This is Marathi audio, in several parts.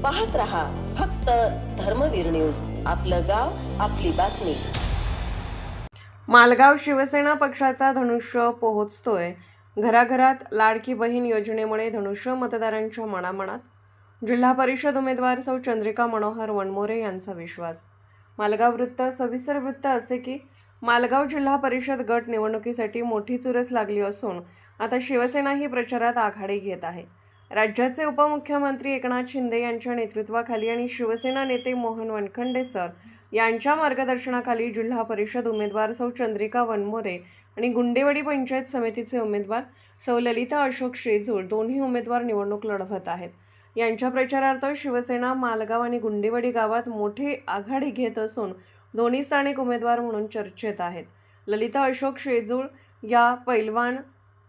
पाहत रहा फक्त धर्मवीर न्यूज, आपलं गाव आपली बातमी। मालगाव शिवसेना पक्षाचा धनुष्य पोहोचतोय घराघरात। लाडकी बहीण योजनेमुळे धनुष्य मतदारांच्या मनामनात। जिल्हा परिषद उमेदवार सौ चंद्रिका मनोहर वनमोरे यांचा विश्वास। मालगाव वृत्त। सविस्तर वृत्त असे की मालगाव जिल्हा परिषद गट निवडणुकीसाठी मोठी चुरस लागली असून आता शिवसेना ही प्रचारात आघाडी घेत आहे। राज्याचे उपमुख्यमंत्री एकनाथ शिंदे यांच्या नेतृत्वाखाली आणि शिवसेना नेते मोहन वनखंडे सर यांच्या मार्गदर्शनाखाली जिल्हा परिषद उमेदवार सौ चंद्रिका वनमोरे आणि गुंडेवाडी पंचायत समितीचे उमेदवार सौ ललिता अशोक शेजूळ दोन्ही उमेदवार निवडणूक लढवत आहेत। यांच्या प्रचारार्थ शिवसेना मालगाव आणि गुंडेवाडी गावात मोठी आघाडी घेत असून दोन्ही स्थानिक उमेदवार म्हणून चर्चेत आहेत। ललिता अशोक शेजूळ या पैलवान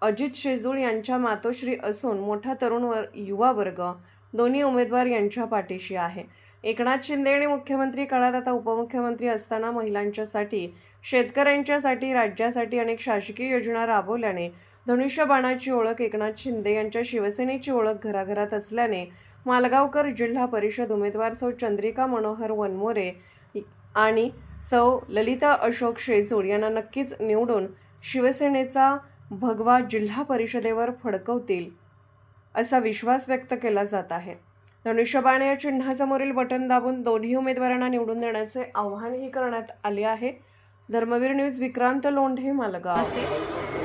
अजित शेजूळ यांच्या मातोश्री असून मोठा तरुण युवा वर्ग दोन्ही उमेदवार यांच्या पाठीशी आहे। एकनाथ शिंदे आणि मुख्यमंत्री काळात आता उपमुख्यमंत्री असताना महिलांच्यासाठी, शेतकऱ्यांच्यासाठी, राज्यासाठी अनेक शासकीय योजना राबवल्याने धनुष्यबाणाची ओळख एकनाथ शिंदे यांच्या शिवसेनेची ओळख घराघरात असल्याने मालगावकर जिल्हा परिषद उमेदवार सौ चंद्रिका मनोहर वनमोरे आणि सौ ललिता अशोक शेजूळ यांना नक्कीच निवडून शिवसेनेचा भगवा जिल्हा परिषदेवर फडकवतील असा विश्वास व्यक्त केला जात आहे। धनुष्यबाण या चिन्हासमोरील बटन दाबून दोन्ही उमेदवारांना निवडून देण्याचे आवाहनही करण्यात आले आहे। धर्मवीर न्यूज विक्रांत लोंढे, मालगाव।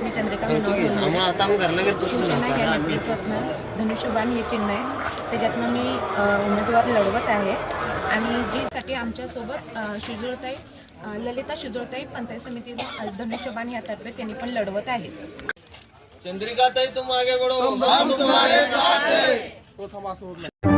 मी चंद्रिका मनोहर शिवसेना या नेतृत्वातनं धनुष्यबाण हे चिन्ह आहे, त्याच्यातनं मी उमेदवार लढवत आहे आणि जीसाठी आमच्यासोबत शिजोळताई ललिता शिजोळताई पंचायत समिती धनुष्यबाण यातर्फे त्यांनी पण लढवत आहेत। चंद्रिका ताई तुम आगे बढ़ो, हम तुम्हारे साथ हैं।